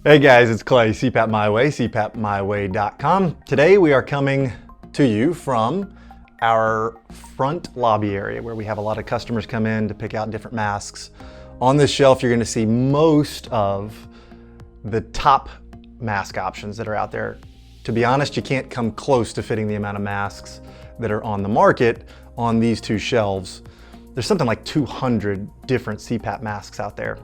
Hey guys, it's Clay, CPAP My Way, cpapmyway.com. Today we are coming to you from our front lobby area where we have a lot of customers come in to pick out different masks. On this shelf, you're gonna see most of the top mask options that are out there. To be honest, you can't come close to fitting the amount of masks that are on the market on these two shelves. There's something like 200 different CPAP masks out there.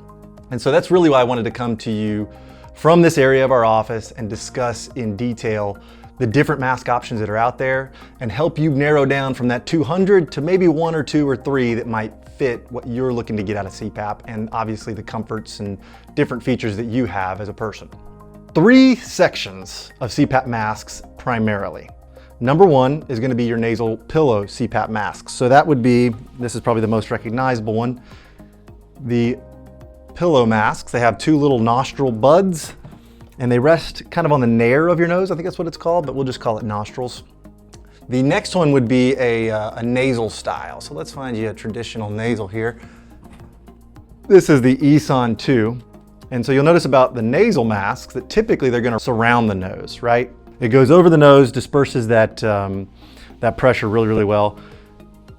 And so that's really why I wanted to come to you from this area of our office and discuss in detail the different mask options that are out there and help you narrow down from that 200 to maybe one or two or three that might fit what you're looking to get out of CPAP and obviously the comforts and different features that you have as a person. Three sections of CPAP masks primarily. Number one is going to be your nasal pillow CPAP masks. So that would be, this is probably the most recognizable one, the pillow masks. They have two little nostril buds and they rest kind of on the nair of your nose. I think that's what it's called, but we'll just call it nostrils. The next one would be a nasal style. So let's find you a traditional nasal here. This is the ESON 2. And so you'll notice about the nasal masks that typically they're going to surround the nose, right? It goes over the nose, disperses that, that pressure really, really well.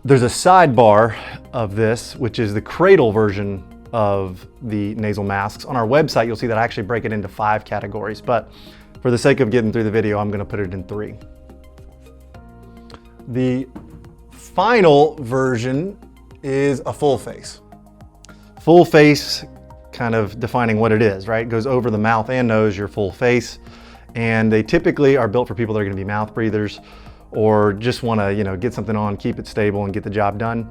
There's a sidebar of this, which is the cradle version of the nasal masks. On our website, you'll see that I actually break it into 5 categories, but for the sake of getting through the video, I'm gonna put it in 3. The final version is a full face. Full face, kind of defining what it is, right? It goes over the mouth and nose, your full face. And they typically are built for people that are gonna be mouth breathers or just wanna, get something on, keep it stable and get the job done.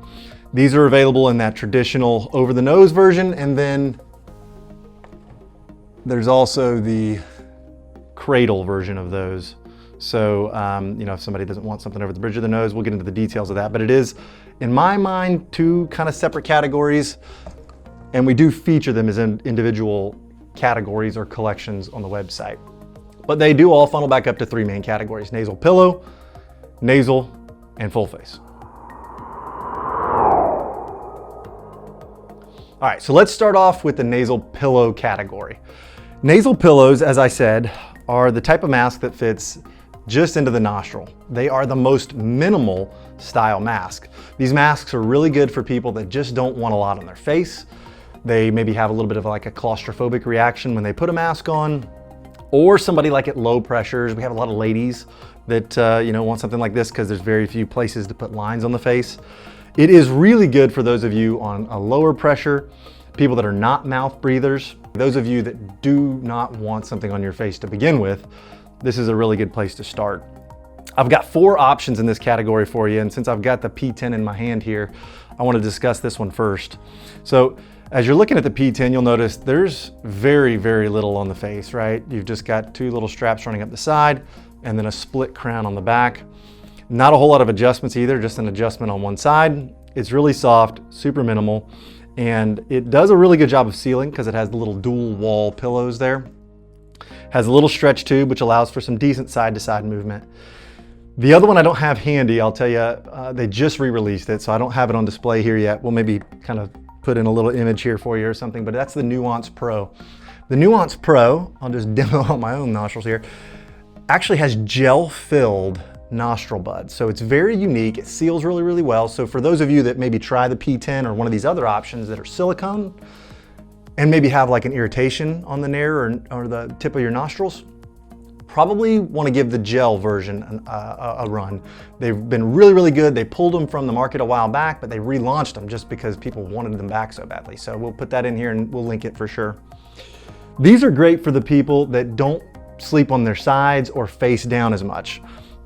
These are available in that traditional over the nose version, and then there's also the cradle version of those. So, if somebody doesn't want something over the bridge of the nose, we'll get into the details of that. But it is, in my mind, 2 kind of separate categories, and we do feature them as individual categories or collections on the website. But they do all funnel back up to 3 main categories: nasal pillow, nasal, and full face. All right, so let's start off with the nasal pillow category. Nasal pillows, as I said, are the type of mask that fits just into the nostril. They are the most minimal style mask. These masks are really good for people that just don't want a lot on their face. They maybe have a little bit of like a claustrophobic reaction when they put a mask on, or somebody like at low pressures. We have a lot of ladies that want something like this because there's very few places to put lines on the face. It is really good for those of you on a lower pressure, people that are not mouth breathers, those of you that do not want something on your face to begin with. This is a really good place to start. I've got 4 options in this category for you, and since I've got the P10 in my hand here, I want to discuss this one first. So as you're looking at the P10, you'll notice there's very, very little on the face, right? You've just got 2 little straps running up the side and then a split crown on the back. Not a whole lot of adjustments either, just an adjustment on one side. It's really soft, super minimal, and it does a really good job of sealing because it has the little dual wall pillows there. Has a little stretch tube, which allows for some decent side-to-side movement. The other one I don't have handy, I'll tell you, they just re-released it, so I don't have it on display here yet. We'll maybe kind of put in a little image here for you or something, but that's the Nuance Pro. The Nuance Pro, I'll just demo on my own nostrils here, actually has gel-filled nostril buds. So it's very unique. It seals really, really well. So for those of you that maybe try the P10 or one of these other options that are silicone and maybe have like an irritation on the nair or the tip of your nostrils, probably want to give the gel version a run. They've been really, really good. They pulled them from the market a while back, but they relaunched them just because people wanted them back so badly. So we'll put that in here and we'll link it for sure. These are great for the people that don't sleep on their sides or face down as much.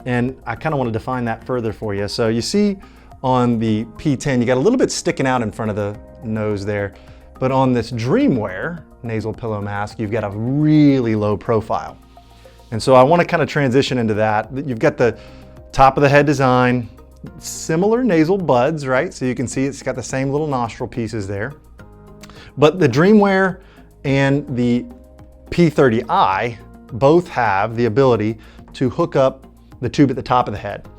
And I kind of want to define that further for you. So you see on the P10, you got a little bit sticking out in front of the nose there. But on this Dreamwear nasal pillow mask, you've got a really low profile. And so I want to kind of transition into that. You've got the top of the head design, similar nasal buds, right? So you can see it's got the same little nostril pieces there. But the Dreamwear and the P30i both have the ability to hook up the tube at the top of the head.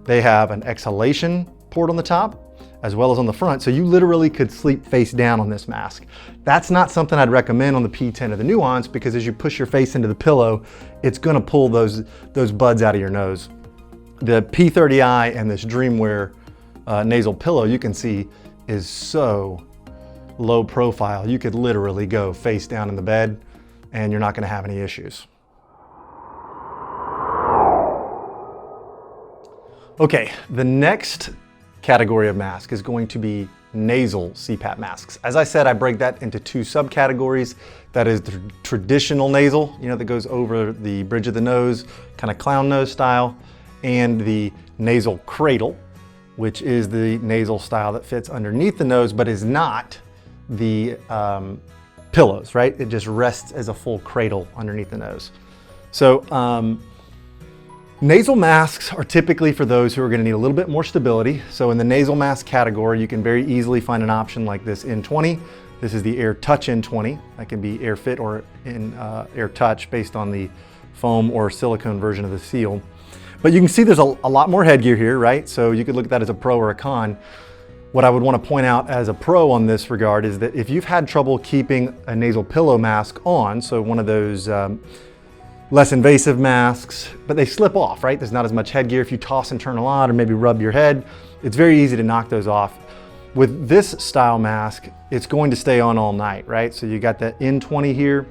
They have an exhalation port on the top, as well as on the front. So you literally could sleep face down on this mask. That's not something I'd recommend on the P10 or the Nuance, because as you push your face into the pillow, it's gonna pull those buds out of your nose. The P30i and this Dreamwear nasal pillow, you can see, is so low profile. You could literally go face down in the bed and you're not gonna have any issues. Okay, the next category of mask is going to be nasal CPAP masks. As I said, I break that into two subcategories. That is the traditional nasal, you know, that goes over the bridge of the nose, kind of clown nose style, and the nasal cradle, which is the nasal style that fits underneath the nose, but is not the pillows, right? It just rests as a full cradle underneath the nose. So nasal masks are typically for those who are gonna need a little bit more stability. So in the nasal mask category, you can very easily find an option like this N20. This is the Air Touch N20. That can be Airfit or Air Touch based on the foam or silicone version of the seal. But you can see there's a lot more headgear here, right? So you could look at that as a pro or a con. What I would want to point out as a pro on this regard is that if you've had trouble keeping a nasal pillow mask on, so one of those less invasive masks, but they slip off, right? There's not as much headgear. If you toss and turn a lot or maybe rub your head, it's very easy to knock those off. With this style mask, it's going to stay on all night, right? So you got the N20 here.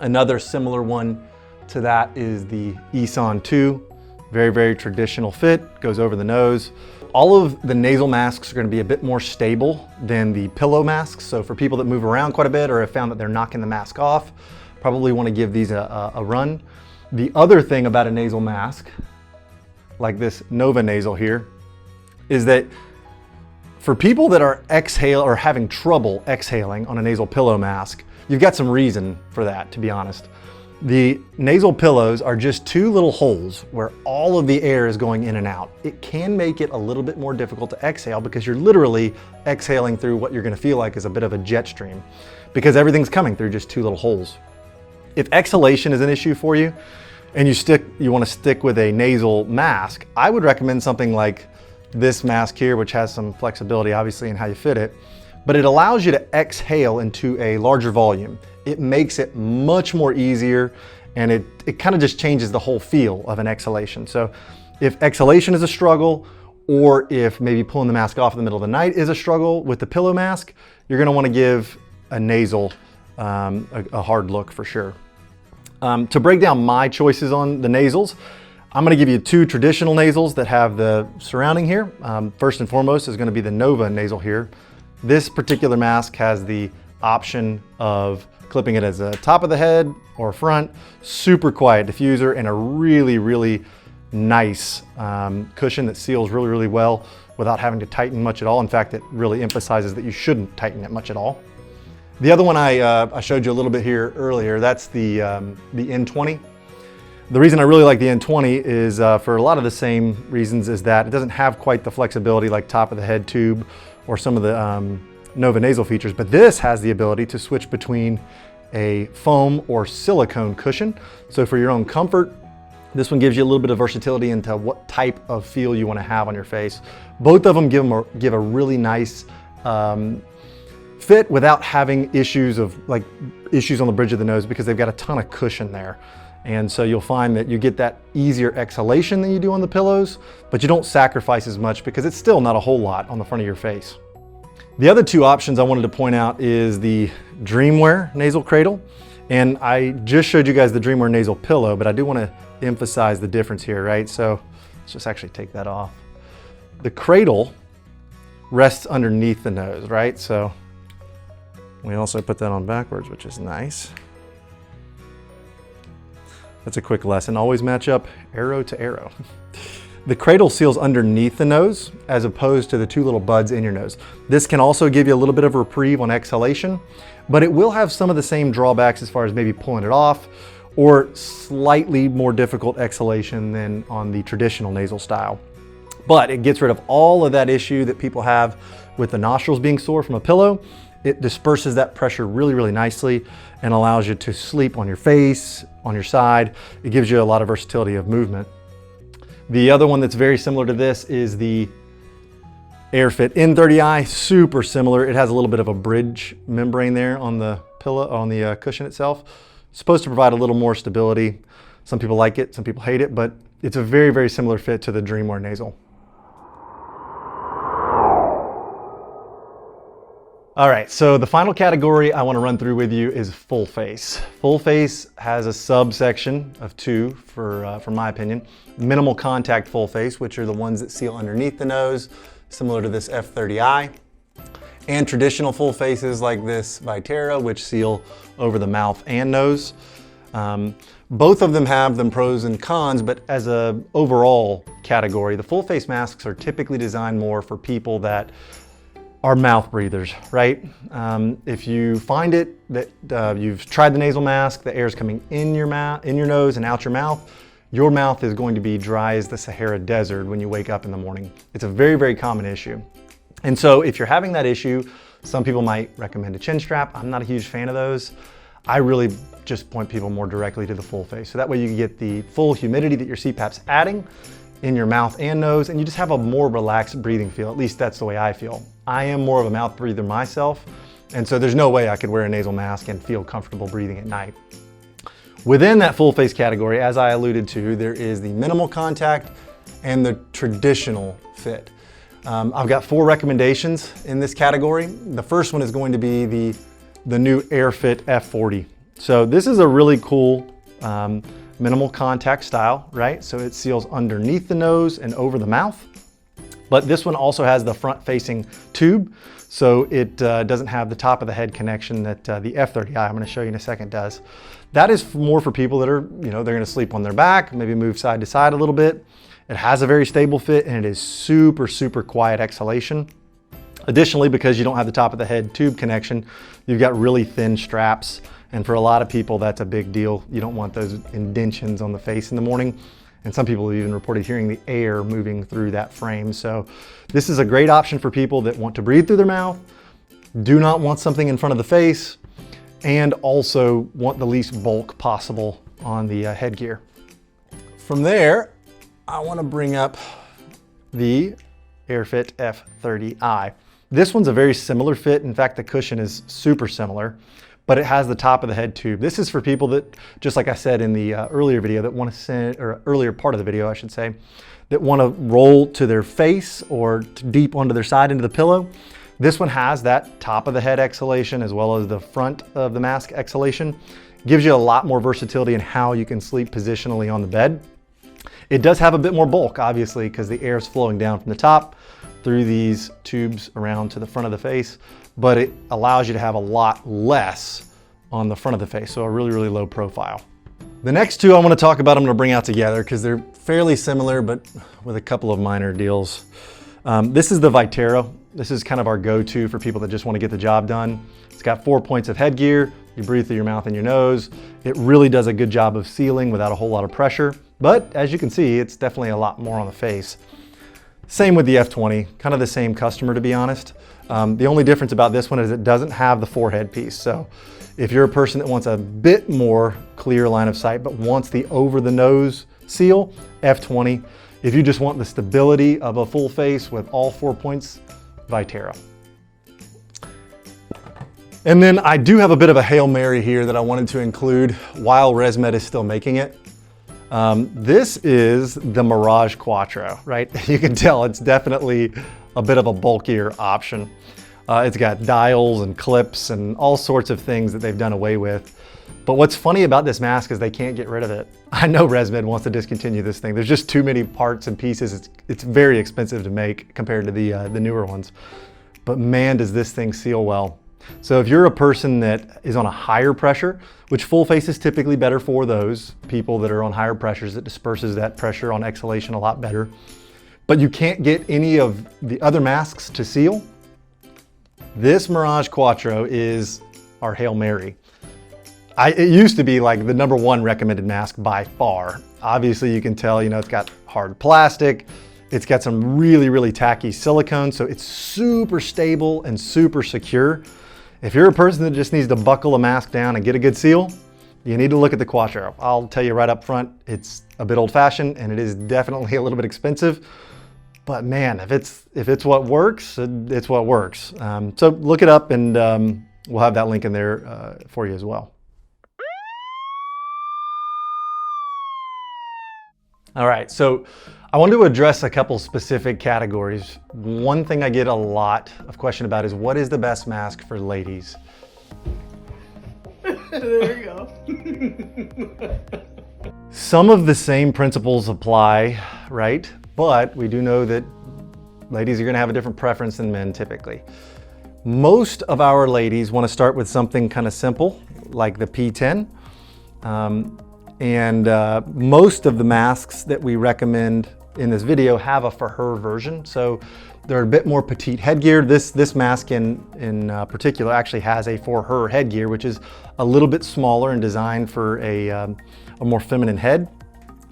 Another similar one to that is the Eson 2. Very, very traditional fit, goes over the nose. All of the nasal masks are gonna be a bit more stable than the pillow masks. So for people that move around quite a bit or have found that they're knocking the mask off, probably wanna give these a run. The other thing about a nasal mask, like this Nova nasal here, is that for people that are having trouble exhaling on a nasal pillow mask, you've got some reason for that, to be honest. The nasal pillows are just two little holes where all of the air is going in and out. It can make it a little bit more difficult to exhale because you're literally exhaling through what you're gonna feel like is a bit of a jet stream because everything's coming through just two little holes. If exhalation is an issue for you and you wanna stick with a nasal mask, I would recommend something like this mask here, which has some flexibility obviously in how you fit it, but it allows you to exhale into a larger volume. It makes it much more easier and it kind of just changes the whole feel of an exhalation. So if exhalation is a struggle, or if maybe pulling the mask off in the middle of the night is a struggle with the pillow mask, you're gonna wanna give a nasal a hard look for sure. To break down my choices on the nasals, I'm gonna give you two traditional nasals that have the surrounding here. First and foremost is gonna be the Nova nasal here. This particular mask has the option of clipping it as a top of the head or front, super quiet diffuser, and a really, really nice cushion that seals really, really well without having to tighten much at all. In fact, it really emphasizes that you shouldn't tighten it much at all. The other one I showed you a little bit here earlier, that's the N20. The reason I really like the N20 is for a lot of the same reasons as that. It doesn't have quite the flexibility like top of the head tube or some of the Nova nasal features, but this has the ability to switch between a foam or silicone cushion. So for your own comfort, this one gives you a little bit of versatility into what type of feel you want to have on your face. Both of them give a really nice fit without having issues on the bridge of the nose because they've got a ton of cushion there. And so you'll find that you get that easier exhalation than you do on the pillows, but you don't sacrifice as much because it's still not a whole lot on the front of your face. The other two options I wanted to point out is the Dreamwear nasal cradle. And I just showed you guys the Dreamwear nasal pillow, but I do want to emphasize the difference here, right? So let's just actually take that off. The cradle rests underneath the nose, right? So we also put that on backwards, which is nice. That's a quick lesson. Always match up arrow to arrow. The cradle seals underneath the nose as opposed to the two little buds in your nose. This can also give you a little bit of reprieve on exhalation, but it will have some of the same drawbacks as far as maybe pulling it off or slightly more difficult exhalation than on the traditional nasal style. But it gets rid of all of that issue that people have with the nostrils being sore from a pillow. It disperses that pressure really, really nicely and allows you to sleep on your face, on your side. It gives you a lot of versatility of movement. The other one that's very similar to this is the Airfit N30i, super similar. It has a little bit of a bridge membrane there on the pillow, on the cushion itself. It's supposed to provide a little more stability. Some people like it, some people hate it, but it's a very, very similar fit to the Dreamwear Nasal. All right, so the final category I want to run through with you is full face. Full face has a subsection of two, for my opinion. Minimal contact full face, which are the ones that seal underneath the nose, similar to this F30i, and traditional full faces like this Viterra, which seal over the mouth and nose. Both of them have them pros and cons, but as a overall category, the full face masks are typically designed more for people that are mouth breathers, right? If you find it that you've tried the nasal mask, the air is coming in your nose and out your mouth is going to be dry as the Sahara Desert when you wake up in the morning. It's a very, very common issue. And so if you're having that issue, some people might recommend a chin strap. I'm not a huge fan of those. I really just point people more directly to the full face. So that way you can get the full humidity that your CPAP's adding in your mouth and nose, and you just have a more relaxed breathing feel. At least that's the way I feel. I am more of a mouth breather myself, and so there's no way I could wear a nasal mask and feel comfortable breathing at night. Within that full face category, as I alluded to, there is the minimal contact and the traditional fit. I've got 4 recommendations in this category. The first one is going to be the new Airfit F40. So this is a really cool minimal contact style, right? So it seals underneath the nose and over the mouth. But this one also has the front facing tube. So it doesn't have the top of the head connection that the F30i, I'm gonna show you in a second, does. That is more for people that are, they're gonna sleep on their back, maybe move side to side a little bit. It has a very stable fit and it is super, super quiet exhalation. Additionally, because you don't have the top of the head tube connection, you've got really thin straps. And for a lot of people, that's a big deal. You don't want those indentions on the face in the morning. And some people have even reported hearing the air moving through that frame. So this is a great option for people that want to breathe through their mouth, do not want something in front of the face, and also want the least bulk possible on the headgear. From there, I want to bring up the Airfit F30i. This one's a very similar fit. In fact, the cushion is super similar, but it has the top of the head tube. This is for people that, just like I said in the earlier video, that want to send, or earlier part of the video, I should say, that want to roll to their face or deep onto their side into the pillow. This one has that top of the head exhalation as well as the front of the mask exhalation. Gives you a lot more versatility in how you can sleep positionally on the bed. It does have a bit more bulk, obviously, because the air is flowing down from the top through these tubes around to the front of the face, but it allows you to have a lot less on the front of the face, so a really, really low profile. The next two I want to talk about, I'm going to bring out together because they're fairly similar, but with a couple of minor deals. This is the Viterra. This is kind of our go-to for people that just want to get the job done. It's got 4 points of headgear. You breathe through your mouth and your nose. It really does a good job of sealing without a whole lot of pressure, but as you can see, it's definitely a lot more on the face. Same with the F20, kind of the same customer, to be honest. The only difference about this one is it doesn't have the forehead piece. So if you're a person that wants a bit more clear line of sight, but wants the over the nose seal, F20. If you just want the stability of a full face with all 4 points, Viterra. And then I do have a bit of a Hail Mary here that I wanted to include while ResMed is still making it. This is the Mirage Quattro, right? You can tell it's definitely a bit of a bulkier option. It's got dials and clips and all sorts of things that they've done away with. But what's funny about this mask is they can't get rid of it. I know ResMed wants to discontinue this thing. There's just too many parts and pieces. It's very expensive to make compared to the newer ones. But man, does this thing seal well. So if you're a person that is on a higher pressure, which full face is typically better for those people that are on higher pressures, it disperses that pressure on exhalation a lot better, but you can't get any of the other masks to seal, this Mirage Quattro is our Hail Mary. It used to be like the #1 recommended mask by far. Obviously you can tell, it's got hard plastic, it's got some really, really tacky silicone, so it's super stable and super secure. If you're a person that just needs to buckle a mask down and get a good seal, you need to look at the Quattro. I'll tell you right up front, it's a bit old-fashioned and it is definitely a little bit expensive, But man, if it's what works, it's what works. So look it up, and we'll have that link in there for you as well. All right, so I wanted to address a couple specific categories. One thing I get a lot of question about is, what is the best mask for ladies? There you go. Some of the same principles apply, right? But we do know that ladies are gonna have a different preference than men typically. Most of our ladies wanna start with something kind of simple, like the P10. Most of the masks that we recommend in this video have a for her version. So they're a bit more petite headgear. This mask in particular actually has a for her headgear, which is a little bit smaller and designed for a more feminine head.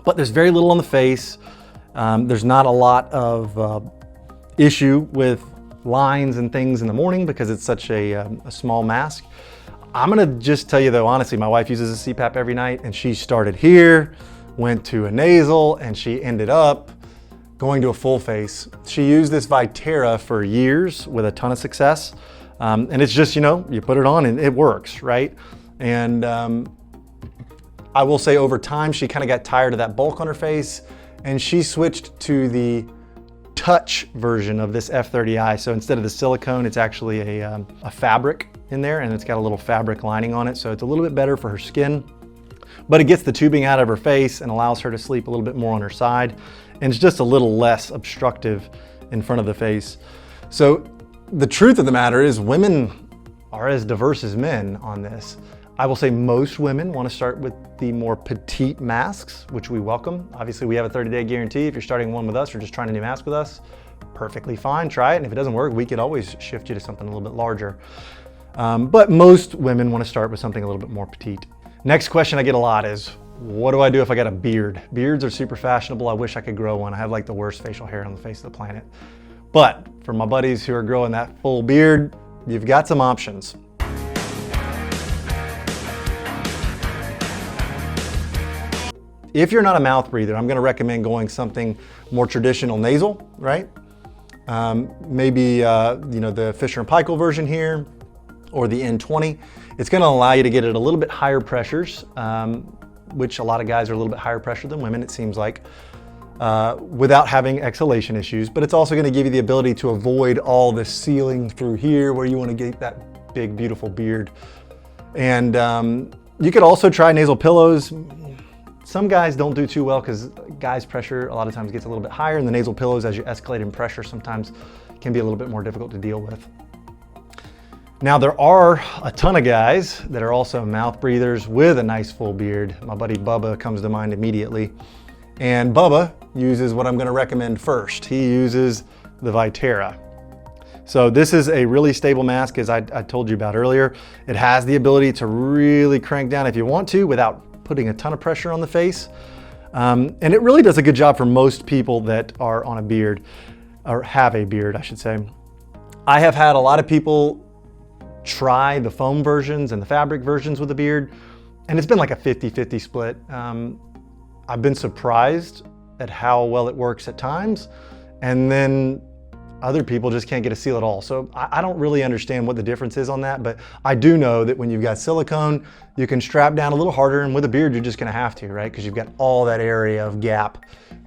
But there's very little on the face. There's not a lot of issue with lines and things in the morning because it's such a small mask. I'm gonna just tell you though, honestly, my wife uses a CPAP every night, and she started here, went to a nasal, and she ended up going to a full face. She used this Vitera for years with a ton of success. And it's just, you put it on and it works, right? And I will say over time, she kind of got tired of that bulk on her face, and she switched to the touch version of this F30i. So instead of the silicone, it's actually a fabric in there, and it's got a little fabric lining on it. So it's a little bit better for her skin, but it gets the tubing out of her face and allows her to sleep a little bit more on her side. And it's just a little less obstructive in front of the face. So the truth of the matter is, women are as diverse as men on this. I will say most women want to start with the more petite masks, which we welcome. Obviously, we have a 30-day guarantee. If you're starting one with us or just trying a new mask with us, perfectly fine, try it. And if it doesn't work, we could always shift you to something a little bit larger. But most women want to start with something a little bit more petite. Next question I get a lot is, what do I do if I got a beard? Beards are super fashionable. I wish I could grow one. I have like the worst facial hair on the face of the planet. But for my buddies who are growing that full beard, you've got some options. If you're not a mouth breather, I'm gonna recommend going something more traditional nasal, right? Maybe the Fisher & Paykel version here, or the N20. It's gonna allow you to get at a little bit higher pressures, which a lot of guys are a little bit higher pressure than women, it seems like, without having exhalation issues. But it's also gonna give you the ability to avoid all the sealing through here where you wanna get that big, beautiful beard. And you could also try nasal pillows. Some guys don't do too well because guys' pressure a lot of times gets a little bit higher, and the nasal pillows, as you escalate in pressure, sometimes can be a little bit more difficult to deal with. Now, there are a ton of guys that are also mouth breathers with a nice full beard. My buddy Bubba comes to mind immediately. And Bubba uses what I'm gonna recommend first. He uses the Vitera. So this is a really stable mask, as I told you about earlier. It has the ability to really crank down if you want to without putting a ton of pressure on the face. And it really does a good job for most people that are on a beard, or have a beard, I should say. I have had a lot of people try the foam versions and the fabric versions with a beard, and it's been like a 50-50 split. I've been surprised at how well it works at times, and then other people just can't get a seal at all. So I don't really understand what the difference is on that, but I do know that when you've got silicone, you can strap down a little harder, and with a beard, you're just gonna have to, right? Because you've got all that area of gap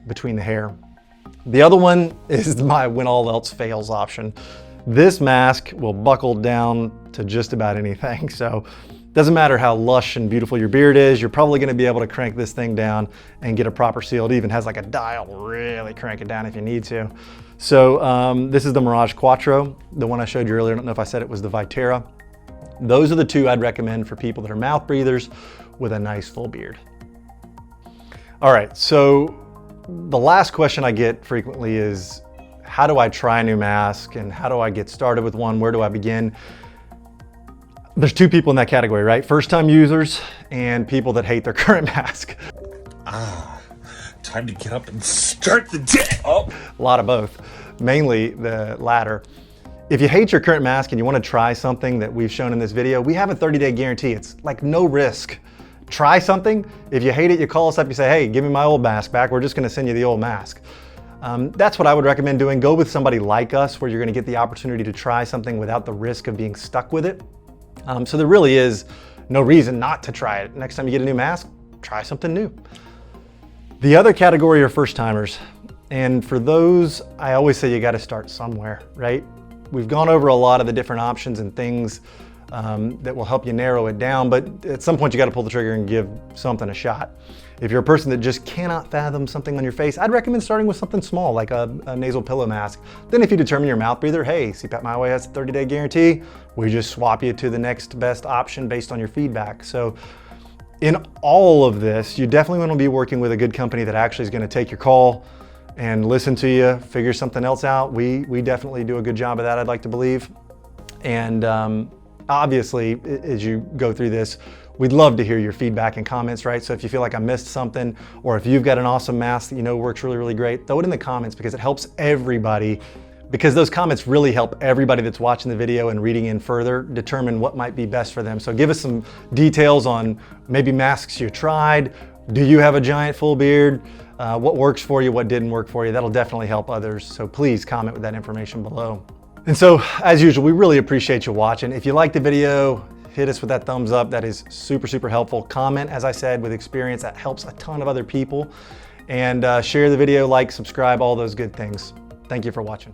between the hair. The other one is my when all else fails option. This mask will buckle down to just about anything. So it doesn't matter how lush and beautiful your beard is, you're probably gonna be able to crank this thing down and get a proper seal. It even has like a dial, really crank it down if you need to. So this is the Mirage Quattro, the one I showed you earlier. I don't know if I said it was the Vitera. Those are the two I'd recommend for people that are mouth breathers with a nice full beard. All right, so the last question I get frequently is, how do I try a new mask, and how do I get started with one? Where do I begin? There's two people in that category, right? First-time users and people that hate their current mask. Time to get up and start the day. Oh. A lot of both, mainly the latter. If you hate your current mask and you want to try something that we've shown in this video, we have a 30-day guarantee. It's like no risk. Try something. If you hate it, you call us up, you say, hey, give me my old mask back. We're just going to send you the old mask. That's what I would recommend doing. Go with somebody like us where you're gonna get the opportunity to try something without the risk of being stuck with it. So there really is no reason not to try it. Next time you get a new mask, try something new. The other category are first timers. And for those, I always say you gotta start somewhere, right? We've gone over a lot of the different options and things that will help you narrow it down, but at some point you gotta pull the trigger and give something a shot. If you're a person that just cannot fathom something on your face, I'd recommend starting with something small, like a nasal pillow mask. Then if you determine your mouth breather, hey, CPAP My Way has a 30-day guarantee, we just swap you to the next best option based on your feedback. So in all of this, you definitely wanna be working with a good company that actually is gonna take your call and listen to you, figure something else out. We definitely do a good job of that, I'd like to believe. And obviously, as you go through this, we'd love to hear your feedback and comments, right? So if you feel like I missed something, or if you've got an awesome mask that you know works really, really great, throw it in the comments because it helps everybody, because those comments really help everybody that's watching the video and reading in further determine what might be best for them. So give us some details on maybe masks you tried. Do you have a giant full beard? What works for you, what didn't work for you? That'll definitely help others. So please comment with that information below. And so, as usual, we really appreciate you watching. If you liked the video, hit us with that thumbs up. That is super, super helpful. Comment, as I said, with experience. That helps a ton of other people. And share the video, like, subscribe, all those good things. Thank you for watching.